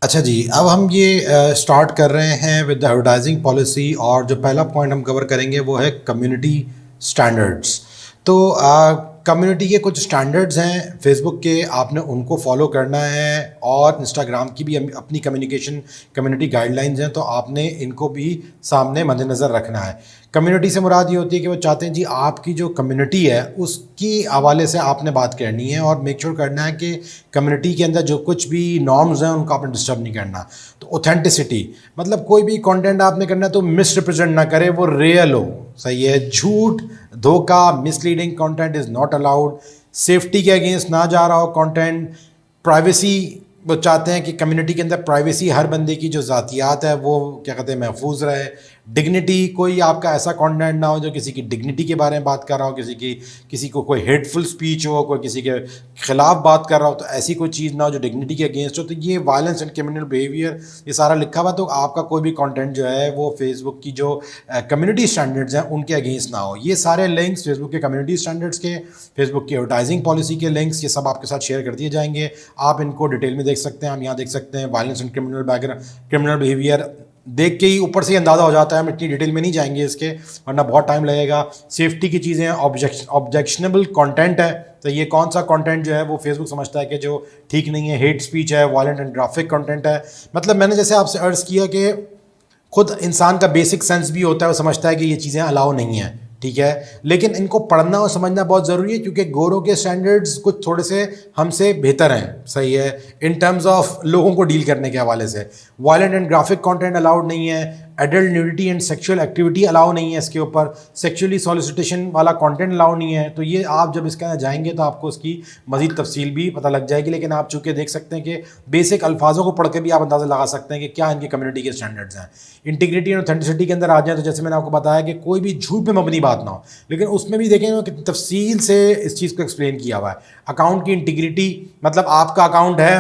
अच्छा जी, अब हम ये स्टार्ट कर रहे हैं विद द एडवर्टाइजिंग पॉलिसी और जो पहला पॉइंट हम कवर करेंगे वो है कम्युनिटी स्टैंडर्ड्स। तो कम्युनिटी के कुछ स्टैंडर्ड्स हैं फेसबुक के, आपने उनको फॉलो करना है और इंस्टाग्राम की भी अपनी कम्युनिकेशन कम्युनिटी गाइडलाइंस हैं, तो आपने इनको भी सामने मद्देनज़र रखना है। कम्युनिटी से मुराद ये होती है कि वो चाहते हैं जी आपकी जो कम्युनिटी है उसकी हवाले से आपने बात करनी है और मेक श्योर करना है कि कम्युनिटी के अंदर जो कुछ भी नॉर्म्स हैं उनको आपने डिस्टर्ब नहीं करना। तो ऑथेंटिसिटी मतलब कोई भी कंटेंट आपने करना है तो मिस रिप्रेजेंट ना करे, वो रियल हो। सही है, झूठ, धोखा, misleading content is not allowed. Safety के अगेंस्ट ना जा रहा हो कंटेंट। प्राइवेसी, वो चाहते हैं कि कम्युनिटी के अंदर प्राइवेसी, हर बंदे की जो ज़ातियात है वो क्या कहते हैं महफूज रहे। डिग्निटी, कोई आपका ऐसा कंटेंट ना हो जो किसी की डिग्निटी के बारे में बात कर रहा हो, किसी को कोई हेटफुल स्पीच हो, कोई किसी के खिलाफ बात कर रहा हो, तो ऐसी कोई चीज़ ना हो जो डिग्निटी के अगेंस्ट हो। तो ये वायलेंस एंड क्रिमिनल बिहेवियर ये सारा लिखा हुआ। तो आपका कोई भी कंटेंट जो है वो फेसबुक की जो कम्युनिटी स्टैंडर्ड्स हैं उनके अगेंस्ट ना हो। ये सारे लिंक्स फेसबुक के कम्युनिटी स्टैंडर्ड्स के, फेसबुक की एडवर्टाइजिंग पॉलिसी के लिंक्स, ये सब आपके साथ शेयर कर दिए जाएंगे। आप इनको डिटेल में देख सकते हैं। हम यहाँ देख सकते हैं violence and criminal background, criminal behaviour देख के ही ऊपर से ही अंदाज़ा हो जाता है। हम इतनी डिटेल में नहीं जाएंगे इसके, वरना बहुत टाइम लगेगा। सेफ्टी की चीज़ें, ऑब्जेक्शनेबल कंटेंट है, तो ये कौन सा कंटेंट जो है वो फेसबुक समझता है कि जो ठीक नहीं है, हेट स्पीच है, वायलेंट एंड ग्राफिक कंटेंट है। मतलब मैंने जैसे आपसे अर्ज़ किया कि खुद इंसान का बेसिक सेंस भी होता है, वो समझता है कि ये चीज़ें अलाउ नहीं हैं, ठीक है। लेकिन इनको पढ़ना और समझना बहुत ज़रूरी है क्योंकि गोरों के स्टैंडर्ड्स कुछ थोड़े से हमसे बेहतर हैं, सही है, इन टर्म्स ऑफ लोगों को डील करने के हवाले से। Violent and graphic content allowed नहीं है। Adult nudity and sexual activity allow नहीं है इसके ऊपर। सेक्सुअली सॉलिसिटेशन वाला कंटेंट अलाउ नहीं है। तो ये आप जब इसके अंदर जाएंगे तो आपको इसकी मज़ीद तफसील भी पता लग जाएगी। लेकिन आप चूँकि देख सकते हैं कि बेसिक अल्फाजों को पढ़ के भी आप अंदाज़ा लगा सकते हैं कि क्या इनकी कम्युनिटी के स्टैंडर्ड्स हैं। इंटीग्रिटी और ऑथेंटिसिटी के अंदर आ जाए तो जैसे मैंने आपको बताया कि कोई भी झूठ पे मबनी बात ना हो, लेकिन उसमें भी देखेंगे कितनी तफसील से इस चीज़ को एक्सप्लेन किया हुआ है। अकाउंट की इंटीग्रिटी मतलब आपका अकाउंट है,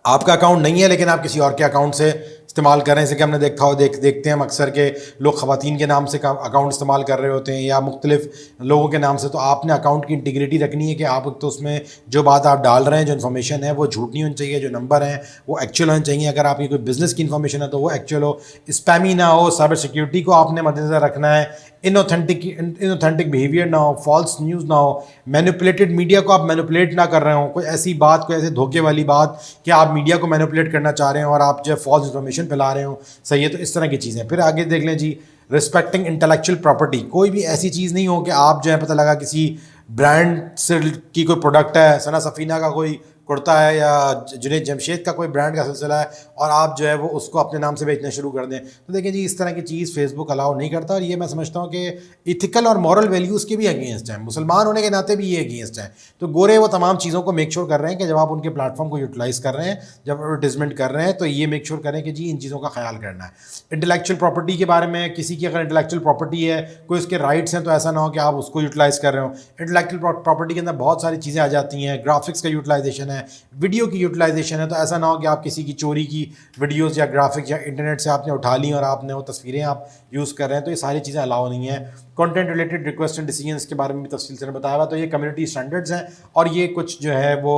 आपका अकाउंट नहीं है लेकिन आप किसी और के अकाउंट से इस्तेमाल कर रहे हैं। जैसे कि हमने देखा हो, देखते हैं हम अक्सर के लोग ख़वातीन के नाम से अकाउंट इस्तेमाल कर रहे होते हैं या मुख्तलिफ लोगों के नाम से। तो आपने अकाउंट की इंटीग्रिटी रखनी है कि आप तो उसमें जो बात आप डाल रहे हैं, जो इन्फॉर्मेशन है वो झूठ नहीं होनी चाहिए, जो नंबर हैं वो एक्चुअल होने चाहिए। अगर आपकी कोई बिज़नेस की इन्फॉर्मेशन है तो वो एक्चुअल हो, स्पैमी ना हो। साइबर सिक्योरिटी को आपने मद्देनज़र रखना है। इनऑथेंटिक बिहेवियर ना हो, फॉल्स न्यूज़ ना हो, मैनिपुलेटेड मीडिया को आप मैनिपुलेट ना कर रहे हो, कोई ऐसी बात, कोई ऐसे धोखे वाली बात कि आप मीडिया को मैनिपुलेट करना चाह रहे हो और आप जो है फॉल्स इन्फॉर्मेशन फैला रहे हो, सही है। तो इस तरह की चीज़ें। फिर आगे देख लें जी, रिस्पेक्टिंग इंटेलेक्चुअल प्रॉपर्टी। कोई भी ऐसी चीज़ नहीं हो कि आप जो है पता लगा किसी ब्रांड से की कोई प्रोडक्ट है, सना सफ़ीना का कोई कुर्ता है या जुनैद जमशेद का कोई ब्रांड का सिलसिला है और आप जो है वो उसको अपने नाम से बेचना शुरू कर दें। तो देखिए जी, इस तरह की चीज़ फेसबुक अलाउ नहीं करता और ये मैं समझता हूँ कि इथिकल और मॉरल वैल्यूज़ के भी अगेंस्ट हैं। मुसलमान होने के नाते भी ये अगेंस्ट हैं। तो गोरे वो तमाम चीज़ों को मेक श्योर कर रहे हैं कि जब आप उनके प्लेटफॉर्म को यूटिलाइज़ कर रहे हैं, जब एडवर्टिजमेंट कर रहे हैं, तो ये मेक श्योर करें कि जी इन चीज़ों का ख्याल करना है। इंटेलेक्चुअल प्रॉपर्टी के बारे में, किसी की अगर इंटेलेक्चुअल प्रॉपर्टी है, कोई उसके राइट्स हैं, तो ऐसा ना हो कि आप उसको यूटिलाइज़ कर रहे हो। इंटेलेक्चुअल प्रॉपर्टी के अंदर बहुत सारी चीज़ें आ जाती हैं। ग्राफिक्स का यूटिलाइजेशन है, वीडियो की यूटिलाइजेशन है। तो ऐसा ना हो कि आप किसी की चोरी की वीडियोस या ग्राफिक्स या इंटरनेट से आपने उठा ली और आपने वो तस्वीरें आप यूज़ कर रहे हैं। तो ये सारी चीज़ें अलाउ नहीं है। Content related request and decisions के बारे में भी तफसील से बताया हुआ। तो ये कम्युनिटी स्टैंडर्ड्स हैं और ये कुछ जो है वो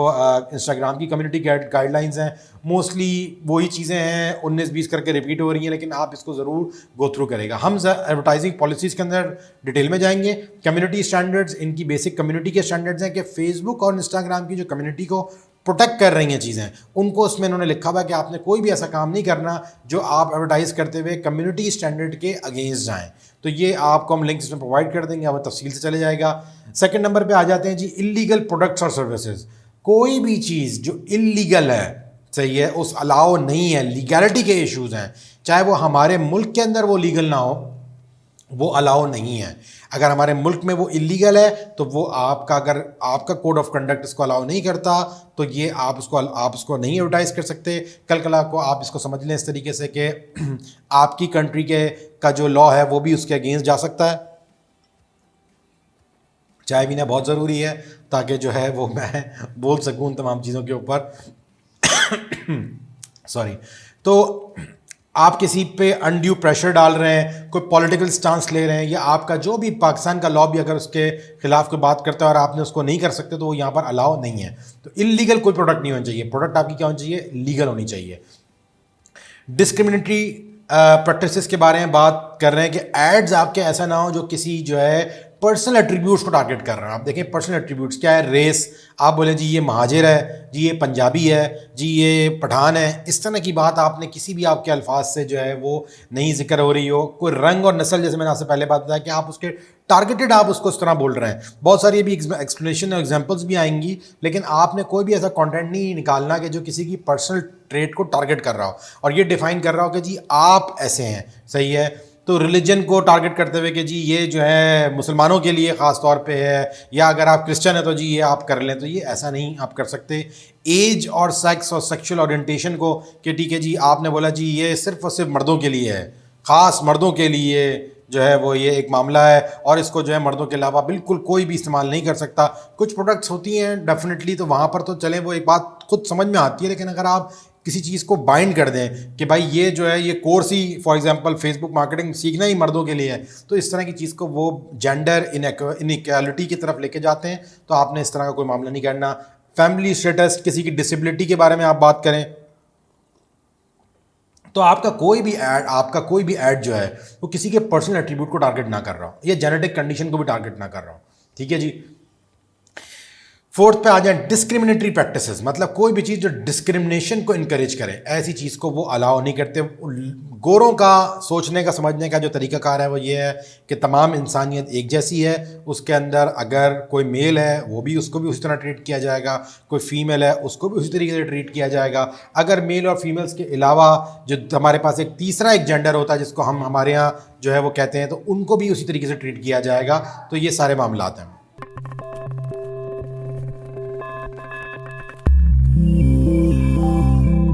इंस्टाग्राम की कम्युनिटी गाइडलाइंस हैं। मोस्टली वही चीज़ें हैं, 19-20 करके रिपीट हो रही हैं, लेकिन आप इसको ज़रूर गो थ्रू करेगा। हम एडवर्टाइजिंग पॉलिसीज़ के अंदर डिटेल में जाएंगे। कम्युनिटी स्टैंडर्ड्स, इनकी बेसिक कम्युनिटी के स्टैंडर्ड्स हैं कि फेसबुक और इंस्टाग्राम की जो कम्युनिटी को प्रोटेक्ट कर रही हैं चीज़ें, उनको उसमें इन्होंने लिखा हुआ है कि आपने कोई भी ऐसा काम नहीं करना जो आप एडवर्टाइज़ करते हुए कम्युनिटी स्टैंडर्ड के अगेंस्ट जाएँ। तो ये आपको हम लिंक इसमें प्रोवाइड कर देंगे, आप तफसील से चले जाएगा। सेकंड नंबर पे आ जाते हैं जी, इलीगल प्रोडक्ट्स और सर्विसेज। कोई भी चीज़ जो इलीगल है, सही है, उस अलाउ नहीं है, लीगैलिटी के इश्यूज़ हैं, चाहे वो हमारे मुल्क के अंदर वो लीगल ना हो, वो अलाउ नहीं है। अगर हमारे मुल्क में वो इलीगल है तो वो आपका, अगर आपका कोड ऑफ कंडक्ट इसको अलाउ नहीं करता तो ये आप उसको नहीं एडवर्टाइज कर सकते। कल कला को आप इसको समझ लें इस तरीके से कि आपकी कंट्री के का जो लॉ है वो भी उसके अगेंस्ट जा सकता है। चाय पीना बहुत ज़रूरी है ताकि जो है वो मैं बोल सकूँ उन तमाम चीज़ों के ऊपर। सॉरी। तो आप किसी पे अनड्यू प्रेशर डाल रहे हैं, कोई पॉलिटिकल स्टांस ले रहे हैं, या आपका जो भी पाकिस्तान का लॉ भी अगर उसके खिलाफ कोई बात करता है और आपने उसको नहीं कर सकते तो वो यहाँ पर अलाउ नहीं है। तो इलीगल कोई प्रोडक्ट नहीं होना चाहिए, प्रोडक्ट आपकी क्या होनी चाहिए, लीगल होनी चाहिए। डिस्क्रिमिनेटरी प्रैक्टिसेस के बारे में बात कर रहे हैं कि एड्स आपके ऐसा ना हो जो किसी जो है पर्सनल एट्रीब्यूट्स को टारगेट कर रहे हैं। आप देखें पर्सनल एट्रीब्यूट्स क्या है, रेस, आप बोले जी ये महाजिर है, जी ये पंजाबी है, जी ये पठान है, इस तरह की बात आपने किसी भी आपके अल्फाज से जो है वो नहीं जिक्र हो रही हो। कोई रंग और नस्ल, जैसे मैंने आपसे पहले बात बताया कि आप उसके टारगेटेड आप उसको इस तरह बोल रहे हैं। बहुत सारी भी एक्सप्लेनेशन और एग्जांपल्स भी आएंगी, लेकिन आपने कोई भी ऐसा कंटेंट नहीं निकालना कि जो किसी की पर्सनल ट्रेट को टारगेट कर रहा हो और ये डिफाइन कर रहा हो कि जी आप ऐसे हैं, सही है। तो रिलीजन को टारगेट करते हुए कि जी ये जो है मुसलमानों के लिए ख़ास तौर पे है, या अगर आप क्रिश्चियन है तो जी ये आप कर लें, तो ये ऐसा नहीं आप कर सकते। एज और सेक्स और सेक्सुअल ओरिएंटेशन को कि ठीक है जी आपने बोला जी ये सिर्फ और सिर्फ मर्दों के लिए है, ख़ास मर्दों के लिए जो है वो ये एक मामला है, और इसको जो है मर्दों के अलावा बिल्कुल कोई भी इस्तेमाल नहीं कर सकता। कुछ प्रोडक्ट्स होती हैं डेफिनेटली, तो वहाँ पर तो चलें वो एक बात खुद समझ में आती है, लेकिन अगर आप किसी चीज़ को बाइंड कर दें कि भाई ये जो है ये course he for example Facebook marketing सीखना ही मर्दों के लिए है, तो इस तरह की चीज़ को वो जेंडर इनइक्वालिटी की तरफ लेके जाते हैं, तो आपने इस तरह का कोई मामला नहीं करना। फैमिली स्टेटस, किसी की डिसेबिलिटी के बारे में आप बात करें तो आपका कोई भी ऐड जो है वो किसी के पर्सनल एट्रीब्यूट को टारगेट ना कर रहा हो, या जेनेटिक कंडीशन को भी टारगेट ना कर रहा हो, ठीक है जी। फोर्थ पे आ जाए डिस्क्रिमिनेटरी प्रैक्टिसेस, मतलब कोई भी चीज़ जो डिस्क्रिमिनेशन को इनकरेज करे, ऐसी चीज़ को वो अलाउ नहीं करते। गोरों का सोचने का समझने का जो तरीकाकार है वो ये है कि तमाम इंसानियत एक जैसी है, उसके अंदर अगर कोई मेल है वो भी उसको भी उसी तरह ट्रीट किया जाएगा, कोई फीमेल है उसको भी उसी तरीके से ट्रीट किया जाएगा। अगर मेल और फीमेल्स के अलावा जो हमारे पास एक तीसरा एक जेंडर होता है जिसको हम हमारे यहाँ जो है वो कहते हैं, तो उनको भी उसी तरीके से ट्रीट किया जाएगा। तो ये सारे मामलात हैं।